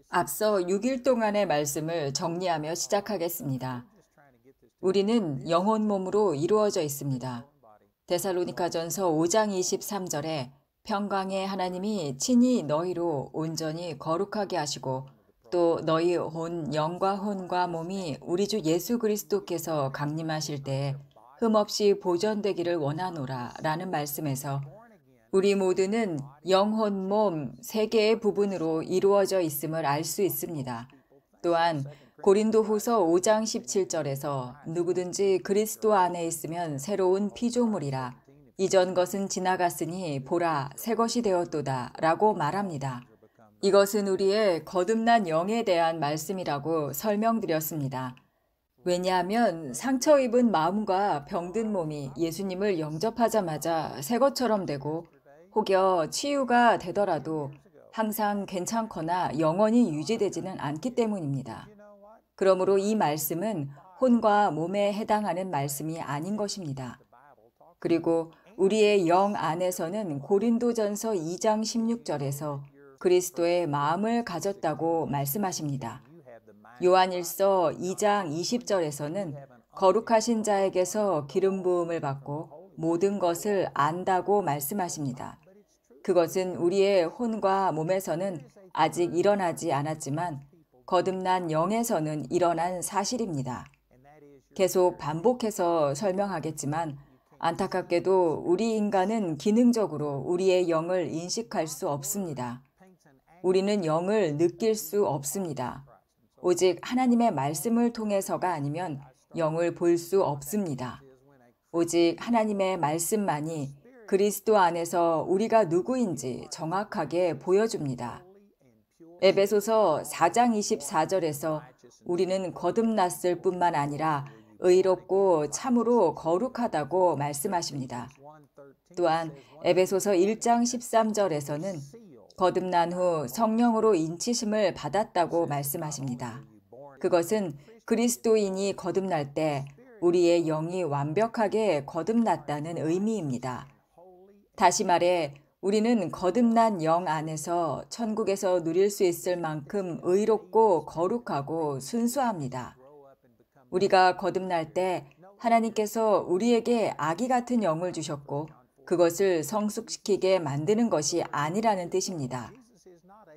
앞서 6일 동안의 말씀을 정리하며 시작하겠습니다. 우리는 영혼 몸으로 이루어져 있습니다. 데살로니가전서 5장 23절에 평강의 하나님이 친히 너희로 온전히 거룩하게 하시고 또 너희 온 영과 혼과 몸이 우리 주 예수 그리스도께서 강림하실 때에 흠없이 보존되기를 원하노라 라는 말씀에서 우리 모두는 영혼, 몸 세 개의 부분으로 이루어져 있음을 알 수 있습니다. 또한 고린도후서 5장 17절에서 누구든지 그리스도 안에 있으면 새로운 피조물이라 이전 것은 지나갔으니 보라 새 것이 되었도다 라고 말합니다. 이것은 우리의 거듭난 영에 대한 말씀이라고 설명드렸습니다. 왜냐하면 상처 입은 마음과 병든 몸이 예수님을 영접하자마자 새 것처럼 되고 혹여 치유가 되더라도 항상 괜찮거나 영원히 유지되지는 않기 때문입니다. 그러므로 이 말씀은 혼과 몸에 해당하는 말씀이 아닌 것입니다. 그리고 우리의 영 안에서는 고린도전서 2장 16절에서 그리스도의 마음을 가졌다고 말씀하십니다. 요한일서 2장 20절에서는 거룩하신 자에게서 기름 부음을 받고 모든 것을 안다고 말씀하십니다. 그것은 우리의 혼과 몸에서는 아직 일어나지 않았지만 거듭난 영에서는 일어난 사실입니다. 계속 반복해서 설명하겠지만 안타깝게도 우리 인간은 기능적으로 우리의 영을 인식할 수 없습니다. 우리는 영을 느낄 수 없습니다. 오직 하나님의 말씀을 통해서가 아니면 영을 볼 수 없습니다. 오직 하나님의 말씀만이 그리스도 안에서 우리가 누구인지 정확하게 보여줍니다. 에베소서 4장 24절에서 우리는 거듭났을 뿐만 아니라 의롭고 참으로 거룩하다고 말씀하십니다. 또한 에베소서 1장 13절에서는 거듭난 후 성령으로 인치심을 받았다고 말씀하십니다. 그것은 그리스도인이 거듭날 때 우리의 영이 완벽하게 거듭났다는 의미입니다. 다시 말해 우리는 거듭난 영 안에서 천국에서 누릴 수 있을 만큼 의롭고 거룩하고 순수합니다. 우리가 거듭날 때 하나님께서 우리에게 아기 같은 영을 주셨고 그것을 성숙시키게 만드는 것이 아니라는 뜻입니다.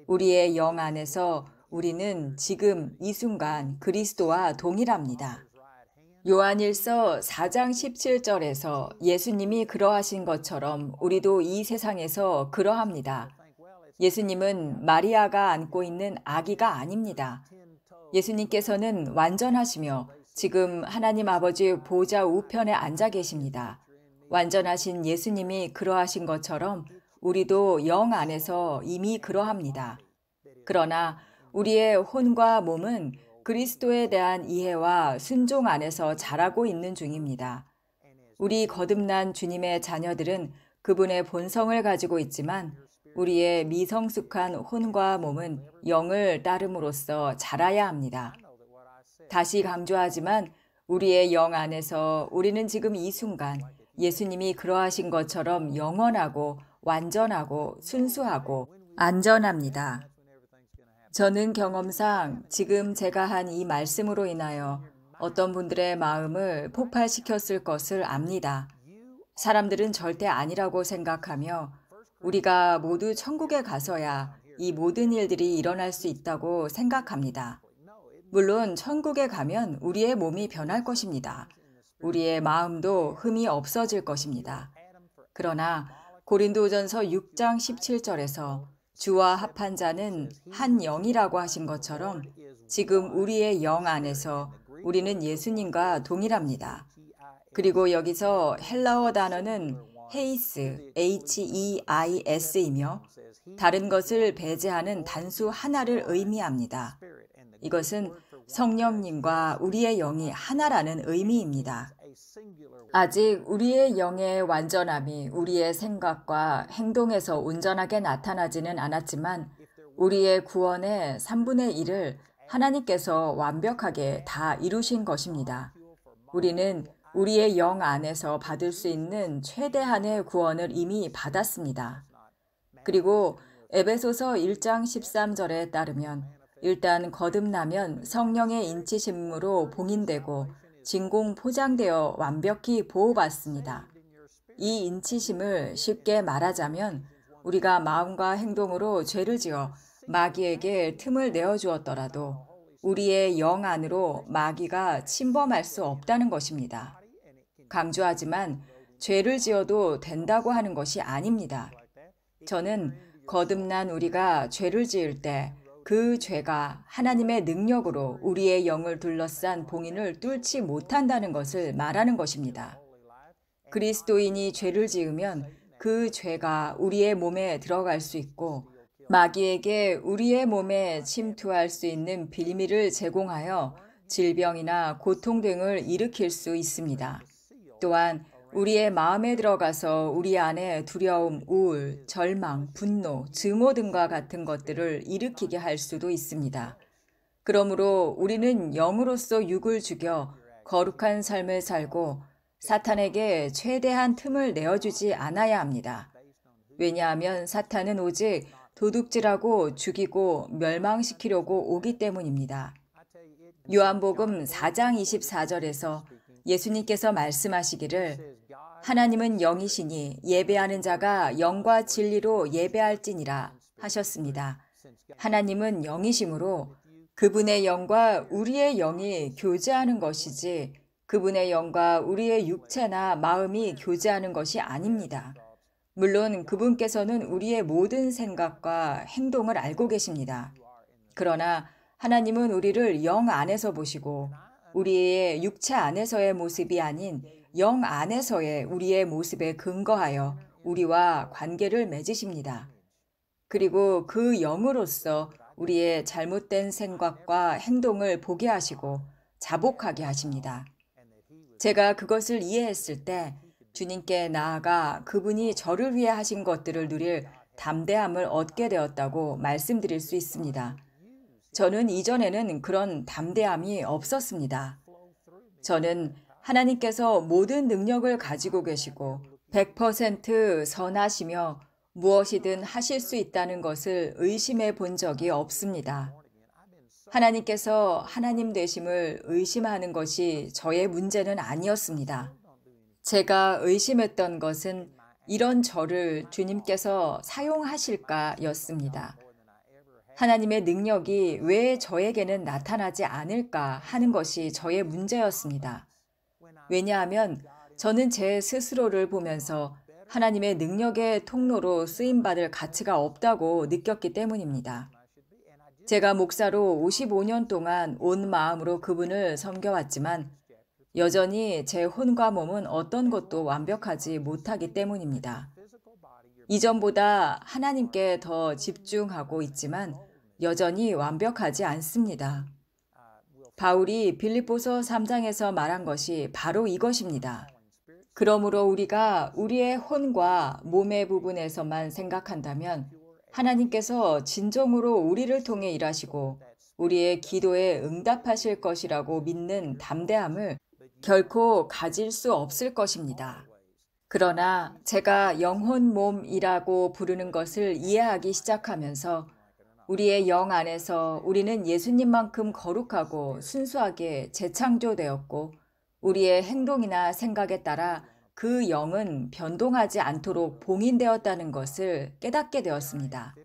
우리의 영 안에서 우리는 지금 이 순간 그리스도와 동일합니다. 요한일서 4장 17절에서 예수님이 그러하신 것처럼 우리도 이 세상에서 그러합니다. 예수님은 마리아가 안고 있는 아기가 아닙니다. 예수님께서는 완전하시며 지금 하나님 아버지 보좌 우편에 앉아 계십니다. 완전하신 예수님이 그러하신 것처럼 우리도 영 안에서 이미 그러합니다. 그러나 우리의 혼과 몸은 그리스도에 대한 이해와 순종 안에서 자라고 있는 중입니다. 우리 거듭난 주님의 자녀들은 그분의 본성을 가지고 있지만 우리의 미성숙한 혼과 몸은 영을 따름으로써 자라야 합니다. 다시 강조하지만 우리의 영 안에서 우리는 지금 이 순간 예수님이 그러하신 것처럼 영원하고 완전하고 순수하고 안전합니다. 저는 경험상 지금 제가 한 이 말씀으로 인하여 어떤 분들의 마음을 폭발시켰을 것을 압니다. 사람들은 절대 아니라고 생각하며 우리가 모두 천국에 가서야 이 모든 일들이 일어날 수 있다고 생각합니다. 물론 천국에 가면 우리의 몸이 변할 것입니다. 우리의 마음도 흠이 없어질 것입니다. 그러나 고린도전서 6장 17절에서 주와 합한 자는 한 영이라고 하신 것처럼 지금 우리의 영 안에서 우리는 예수님과 동일합니다. 그리고 여기서 헬라어 단어는 헤이스, H-E-I-S이며 다른 것을 배제하는 단수 하나를 의미합니다. 이것은 성령님과 우리의 영이 하나라는 의미입니다. 아직 우리의 영의 완전함이 우리의 생각과 행동에서 온전하게 나타나지는 않았지만 우리의 구원의 3분의 1을 하나님께서 완벽하게 다 이루신 것입니다. 우리는 우리의 영 안에서 받을 수 있는 최대한의 구원을 이미 받았습니다. 그리고 에베소서 1장 13절에 따르면 일단 거듭나면 성령의 인치심으로 봉인되고 진공 포장되어 완벽히 보호받습니다. 이 인치심을 쉽게 말하자면 우리가 마음과 행동으로 죄를 지어 마귀에게 틈을 내어주었더라도 우리의 영 안으로 마귀가 침범할 수 없다는 것입니다. 강조하지만 죄를 지어도 된다고 하는 것이 아닙니다. 저는 거듭난 우리가 죄를 지을 때 그 죄가 하나님의 능력으로 우리의 영을 둘러싼 봉인을 뚫지 못한다는 것을 말하는 것입니다. 그리스도인이 죄를 지으면 그 죄가 우리의 몸에 들어갈 수 있고 마귀에게 우리의 몸에 침투할 수 있는 빌미를 제공하여 질병이나 고통 등을 일으킬 수 있습니다. 또한 우리의 마음에 들어가서 우리 안에 두려움, 우울, 절망, 분노, 증오 등과 같은 것들을 일으키게 할 수도 있습니다. 그러므로 우리는 영으로서 육을 죽여 거룩한 삶을 살고 사탄에게 최대한 틈을 내어주지 않아야 합니다. 왜냐하면 사탄은 오직 도둑질하고 죽이고 멸망시키려고 오기 때문입니다. 요한복음 4장 24절에서 예수님께서 말씀하시기를 하나님은 영이시니 예배하는 자가 영과 진리로 예배할지니라 하셨습니다. 하나님은 영이시므로 그분의 영과 우리의 영이 교제하는 것이지 그분의 영과 우리의 육체나 마음이 교제하는 것이 아닙니다. 물론 그분께서는 우리의 모든 생각과 행동을 알고 계십니다. 그러나 하나님은 우리를 영 안에서 보시고 우리의 육체 안에서의 모습이 아닌 영 안에서의 우리의 모습에 근거하여 우리와 관계를 맺으십니다. 그리고 그 영으로서 우리의 잘못된 생각과 행동을 보게 하시고 자복하게 하십니다. 제가 그것을 이해했을 때 주님께 나아가 그분이 저를 위해 하신 것들을 누릴 담대함을 얻게 되었다고 말씀드릴 수 있습니다. 저는 이전에는 그런 담대함이 없었습니다. 저는 하나님께서 모든 능력을 가지고 계시고 100% 선하시며 무엇이든 하실 수 있다는 것을 의심해 본 적이 없습니다. 하나님께서 하나님 되심을 의심하는 것이 저의 문제는 아니었습니다. 제가 의심했던 것은 이런 저를 주님께서 사용하실까였습니다. 하나님의 능력이 왜 저에게는 나타나지 않을까 하는 것이 저의 문제였습니다. 왜냐하면 저는 제 스스로를 보면서 하나님의 능력의 통로로 쓰임받을 가치가 없다고 느꼈기 때문입니다. 제가 목사로 55년 동안 온 마음으로 그분을 섬겨왔지만 여전히 제 혼과 몸은 어떤 것도 완벽하지 못하기 때문입니다. 이전보다 하나님께 더 집중하고 있지만 여전히 완벽하지 않습니다. 바울이 빌립보서 3장에서 말한 것이 바로 이것입니다. 그러므로 우리가 우리의 혼과 몸의 부분에서만 생각한다면 하나님께서 진정으로 우리를 통해 일하시고 우리의 기도에 응답하실 것이라고 믿는 담대함을 결코 가질 수 없을 것입니다. 그러나 제가 영혼 몸이라고 부르는 것을 이해하기 시작하면서 우리의 영 안에서 우리는 예수님만큼 거룩하고 순수하게 재창조되었고 우리의 행동이나 생각에 따라 그 영은 변동하지 않도록 봉인되었다는 것을 깨닫게 되었습니다.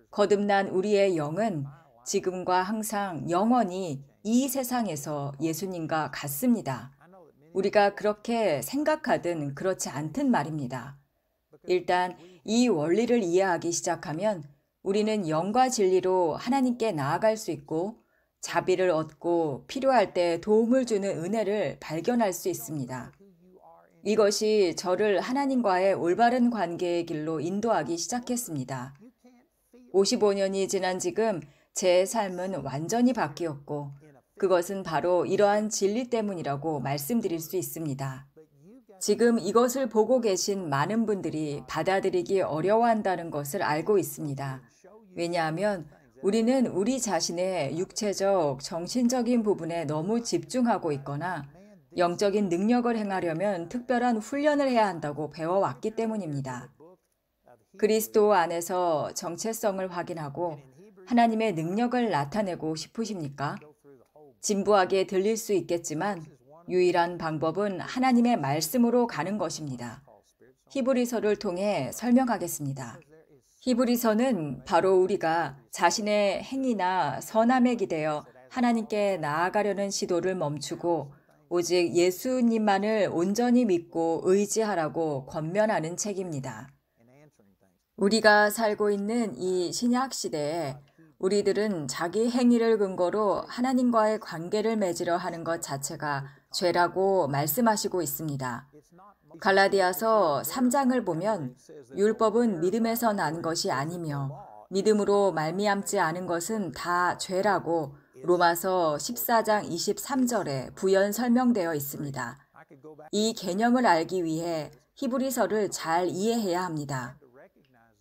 거듭난 우리의 영은 지금과 항상 영원히 이 세상에서 예수님과 같습니다. 우리가 그렇게 생각하든 그렇지 않든 말입니다. 일단 이 원리를 이해하기 시작하면 우리는 영과 진리로 하나님께 나아갈 수 있고 자비를 얻고 필요할 때 도움을 주는 은혜를 발견할 수 있습니다. 이것이 저를 하나님과의 올바른 관계의 길로 인도하기 시작했습니다. 55년이 지난 지금 제 삶은 완전히 바뀌었고 그것은 바로 이러한 진리 때문이라고 말씀드릴 수 있습니다. 지금 이것을 보고 계신 많은 분들이 받아들이기 어려워한다는 것을 알고 있습니다. 왜냐하면 우리는 우리 자신의 육체적, 정신적인 부분에 너무 집중하고 있거나 영적인 능력을 행하려면 특별한 훈련을 해야 한다고 배워왔기 때문입니다. 그리스도 안에서 정체성을 확인하고 하나님의 능력을 나타내고 싶으십니까? 진부하게 들릴 수 있겠지만 유일한 방법은 하나님의 말씀으로 가는 것입니다. 히브리서를 통해 설명하겠습니다. 히브리서는 바로 우리가 자신의 행위나 선함에 기대어 하나님께 나아가려는 시도를 멈추고 오직 예수님만을 온전히 믿고 의지하라고 권면하는 책입니다. 우리가 살고 있는 이 신약 시대에 우리들은 자기 행위를 근거로 하나님과의 관계를 맺으려 하는 것 자체가 죄라고 말씀하시고 있습니다. 갈라디아서 3장을 보면 율법은 믿음에서 난 것이 아니며 믿음으로 말미암지 않은 것은 다 죄라고 로마서 14장 23절에 부연 설명되어 있습니다. 이 개념을 알기 위해 히브리서를 잘 이해해야 합니다.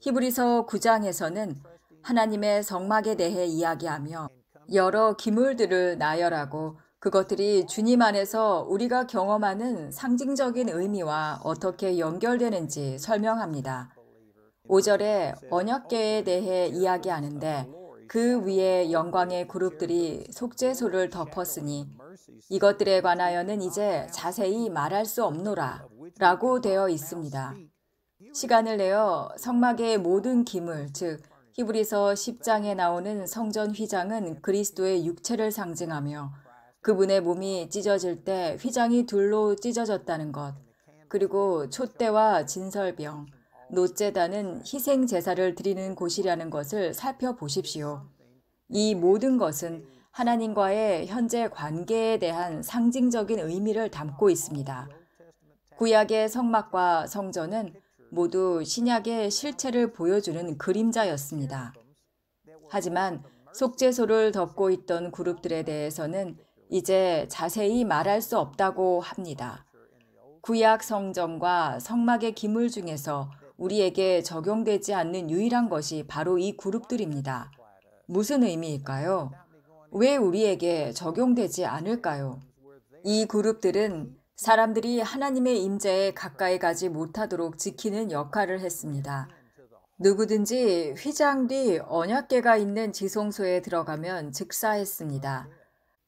히브리서 9장에서는 하나님의 성막에 대해 이야기하며 여러 기물들을 나열하고 그것들이 주님 안에서 우리가 경험하는 상징적인 의미와 어떻게 연결되는지 설명합니다. 5절에 언약궤에 대해 이야기하는데 그 위에 영광의 그룹들이 속죄소를 덮었으니 이것들에 관하여는 이제 자세히 말할 수 없노라 라고 되어 있습니다. 시간을 내어 성막의 모든 기물, 즉 히브리서 10장에 나오는 성전 휘장은 그리스도의 육체를 상징하며 그분의 몸이 찢어질 때 휘장이 둘로 찢어졌다는 것, 그리고 촛대와 진설병, 노제단은 희생 제사를 드리는 곳이라는 것을 살펴보십시오. 이 모든 것은 하나님과의 현재 관계에 대한 상징적인 의미를 담고 있습니다. 구약의 성막과 성전은 모두 신약의 실체를 보여주는 그림자였습니다. 하지만 속죄소를 덮고 있던 그룹들에 대해서는 이제 자세히 말할 수 없다고 합니다. 구약 성전과 성막의 기물 중에서 우리에게 적용되지 않는 유일한 것이 바로 이 그룹들입니다. 무슨 의미일까요? 왜 우리에게 적용되지 않을까요? 이 그룹들은 사람들이 하나님의 임재에 가까이 가지 못하도록 지키는 역할을 했습니다. 누구든지 휘장 뒤 언약궤가 있는 지성소에 들어가면 즉사했습니다.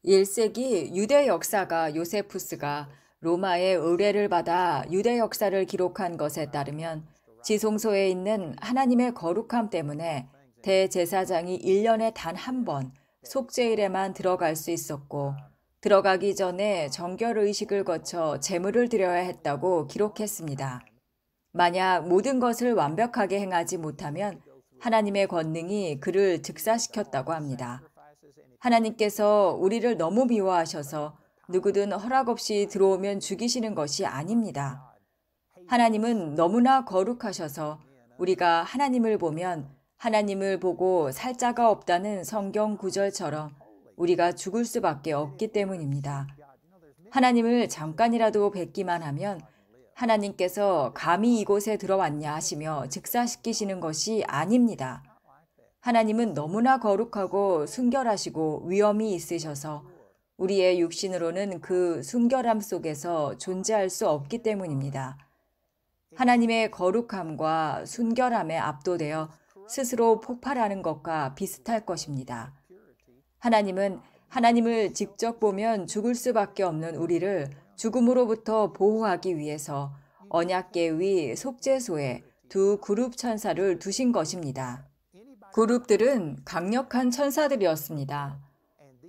1세기 유대 역사가 요세푸스가 로마의 의뢰를 받아 유대 역사를 기록한 것에 따르면 지성소에 있는 하나님의 거룩함 때문에 대제사장이 1년에 단 한 번 속죄일에만 들어갈 수 있었고 들어가기 전에 정결의식을 거쳐 제물을 드려야 했다고 기록했습니다. 만약 모든 것을 완벽하게 행하지 못하면 하나님의 권능이 그를 즉사시켰다고 합니다. 하나님께서 우리를 너무 미워하셔서 누구든 허락 없이 들어오면 죽이시는 것이 아닙니다. 하나님은 너무나 거룩하셔서 우리가 하나님을 보면 하나님을 보고 살 자가 없다는 성경 구절처럼 우리가 죽을 수밖에 없기 때문입니다. 하나님을 잠깐이라도 뵙기만 하면 하나님께서 감히 이곳에 들어왔냐 하시며 즉사시키시는 것이 아닙니다. 하나님은 너무나 거룩하고 순결하시고 위엄이 있으셔서 우리의 육신으로는 그 순결함 속에서 존재할 수 없기 때문입니다. 하나님의 거룩함과 순결함에 압도되어 스스로 폭발하는 것과 비슷할 것입니다. 하나님은 하나님을 직접 보면 죽을 수밖에 없는 우리를 죽음으로부터 보호하기 위해서 언약궤 위 속죄소에 두 그룹 천사를 두신 것입니다. 그룹들은 강력한 천사들이었습니다.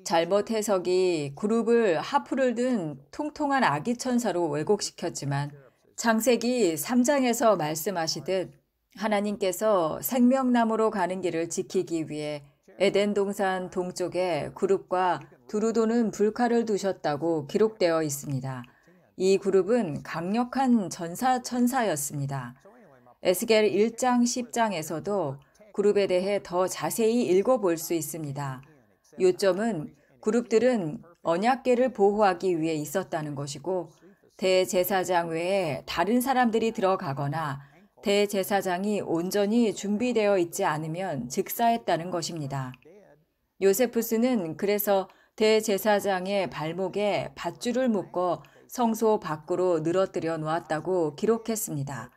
잘못 해석이 그룹을 하프를 든 통통한 아기 천사로 왜곡시켰지만 창세기 3장에서 말씀하시듯 하나님께서 생명나무로 가는 길을 지키기 위해 에덴 동산 동쪽에 그룹과 두루 도는 불칼을 두셨다고 기록되어 있습니다. 이 그룹은 강력한 전사 천사였습니다. 에스겔 1장 10장에서도 그룹에 대해 더 자세히 읽어볼 수 있습니다. 요점은 그룹들은 언약궤를 보호하기 위해 있었다는 것이고 대제사장 외에 다른 사람들이 들어가거나 대제사장이 온전히 준비되어 있지 않으면 즉사했다는 것입니다. 요세푸스는 그래서 대제사장의 발목에 밧줄을 묶어 성소 밖으로 늘어뜨려 놓았다고 기록했습니다.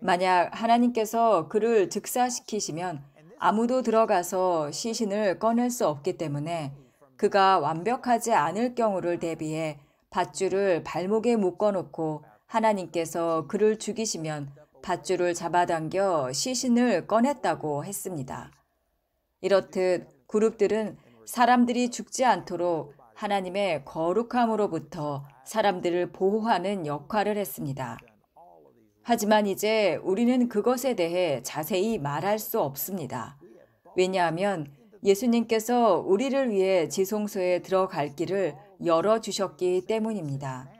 만약 하나님께서 그를 즉사시키시면 아무도 들어가서 시신을 꺼낼 수 없기 때문에 그가 완벽하지 않을 경우를 대비해 밧줄을 발목에 묶어놓고 하나님께서 그를 죽이시면 밧줄을 잡아당겨 시신을 꺼냈다고 했습니다. 이렇듯 그룹들은 사람들이 죽지 않도록 하나님의 거룩함으로부터 사람들을 보호하는 역할을 했습니다. 하지만 이제 우리는 그것에 대해 자세히 말할 수 없습니다. 왜냐하면 예수님께서 우리를 위해 지성소에 들어갈 길을 열어주셨기 때문입니다.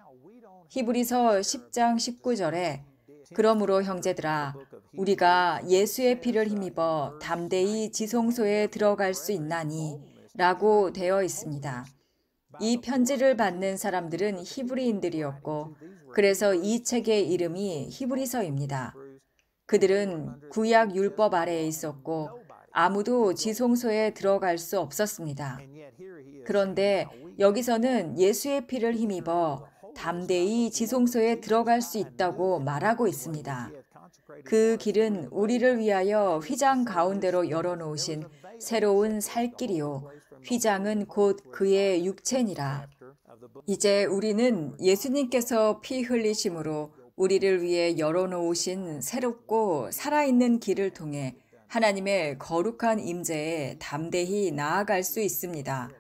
히브리서 10장 19절에 그러므로 형제들아 우리가 예수의 피를 힘입어 담대히 지성소에 들어갈 수 있나니 라고 되어 있습니다. 이 편지를 받는 사람들은 히브리인들이었고 그래서 이 책의 이름이 히브리서입니다. 그들은 구약 율법 아래에 있었고 아무도 지성소에 들어갈 수 없었습니다. 그런데 여기서는 예수의 피를 힘입어 담대히 지성소에 들어갈 수 있다고 말하고 있습니다. 그 길은 우리를 위하여 휘장 가운데로 열어놓으신 새로운 살 길이요. 휘장은 곧 그의 육체니라. 이제 우리는 예수님께서 피 흘리심으로 우리를 위해 열어놓으신 새롭고 살아있는 길을 통해 하나님의 거룩한 임재에 담대히 나아갈 수 있습니다.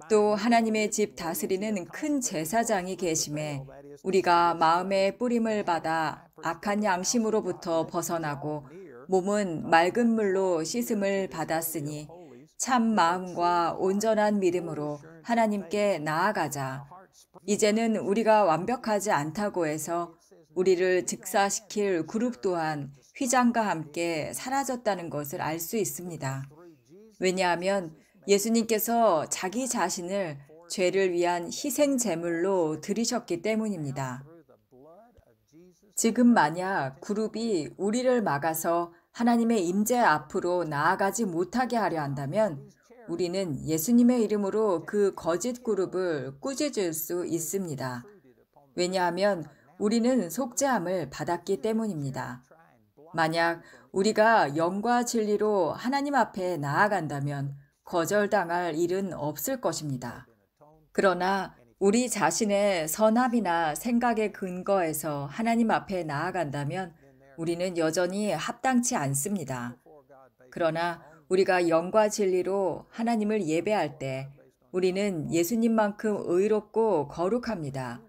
또 하나님의 집 다스리는 큰 제사장이 계심에 우리가 마음의 뿌림을 받아 악한 양심으로부터 벗어나고 몸은 맑은 물로 씻음을 받았으니 참 마음과 온전한 믿음으로 하나님께 나아가자. 이제는 우리가 완벽하지 않다고 해서 우리를 즉사시킬 그룹 또한 휘장과 함께 사라졌다는 것을 알 수 있습니다. 왜냐하면 예수님께서 자기 자신을 죄를 위한 희생 제물로 드리셨기 때문입니다. 지금 만약 그룹이 우리를 막아서 하나님의 임재 앞으로 나아가지 못하게 하려 한다면 우리는 예수님의 이름으로 그 거짓 그룹을 꾸짖을 수 있습니다. 왜냐하면 우리는 속죄함을 받았기 때문입니다. 만약 우리가 영과 진리로 하나님 앞에 나아간다면 거절당할 일은 없을 것입니다. 그러나 우리 자신의 선함이나 생각에 근거해서 하나님 앞에 나아간다면 우리는 여전히 합당치 않습니다. 그러나 우리가 영과 진리로 하나님을 예배할 때 우리는 예수님만큼 의롭고 거룩합니다.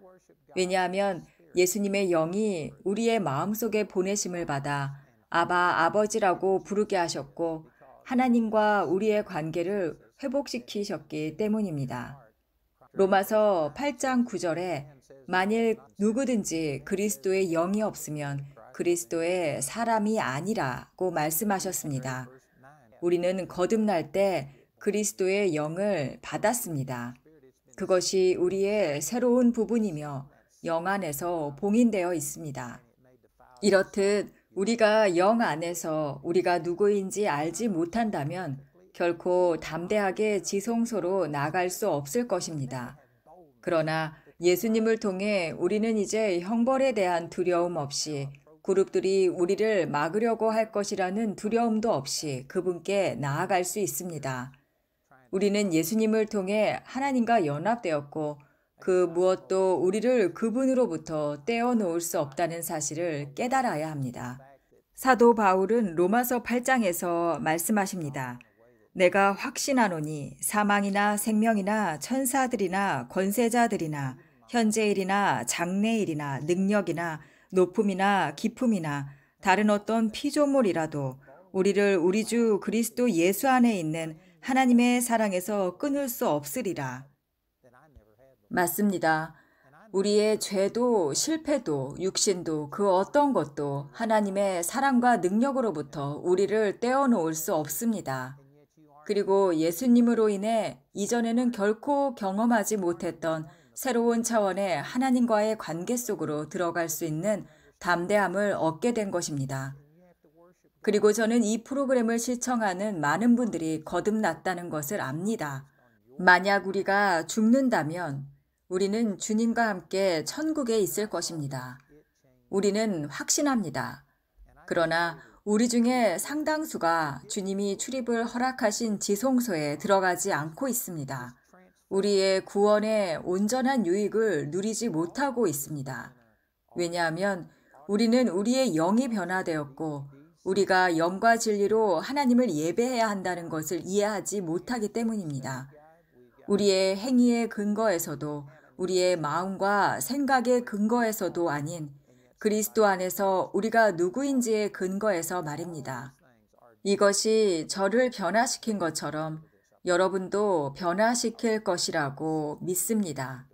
왜냐하면 예수님의 영이 우리의 마음속에 보내심을 받아 아바 아버지라고 부르게 하셨고 하나님과 우리의 관계를 회복시키셨기 때문입니다. 로마서 8장 9절에 만일 누구든지 그리스도의 영이 없으면 그리스도의 사람이 아니라고 말씀하셨습니다. 우리는 거듭날 때 그리스도의 영을 받았습니다. 그것이 우리의 새로운 부분이며 영 안에서 봉인되어 있습니다. 이렇듯 우리가 영 안에서 우리가 누구인지 알지 못한다면 결코 담대하게 지성소로 나갈 수 없을 것입니다. 그러나 예수님을 통해 우리는 이제 형벌에 대한 두려움 없이 그룹들이 우리를 막으려고 할 것이라는 두려움도 없이 그분께 나아갈 수 있습니다. 우리는 예수님을 통해 하나님과 연합되었고 그 무엇도 우리를 그분으로부터 떼어놓을 수 없다는 사실을 깨달아야 합니다. 사도 바울은 로마서 8장에서 말씀하십니다. 내가 확신하노니 사망이나 생명이나 천사들이나 권세자들이나 현재일이나 장래일이나 능력이나 높음이나 깊음이나 다른 어떤 피조물이라도 우리를 우리 주 그리스도 예수 안에 있는 하나님의 사랑에서 끊을 수 없으리라. 맞습니다. 우리의 죄도 실패도 육신도 그 어떤 것도 하나님의 사랑과 능력으로부터 우리를 떼어놓을 수 없습니다. 그리고 예수님으로 인해 이전에는 결코 경험하지 못했던 새로운 차원의 하나님과의 관계 속으로 들어갈 수 있는 담대함을 얻게 된 것입니다. 그리고 저는 이 프로그램을 시청하는 많은 분들이 거듭났다는 것을 압니다. 만약 우리가 죽는다면 우리는 주님과 함께 천국에 있을 것입니다. 우리는 확신합니다. 그러나 우리 중에 상당수가 주님이 출입을 허락하신 지성소에 들어가지 않고 있습니다. 우리의 구원의 온전한 유익을 누리지 못하고 있습니다. 왜냐하면 우리는 우리의 영이 변화되었고 우리가 영과 진리로 하나님을 예배해야 한다는 것을 이해하지 못하기 때문입니다. 우리의 행위의 근거에서도 우리의 마음과 생각의 근거에서도 아닌 그리스도 안에서 우리가 누구인지의 근거에서 말입니다. 이것이 저를 변화시킨 것처럼 여러분도 변화시킬 것이라고 믿습니다.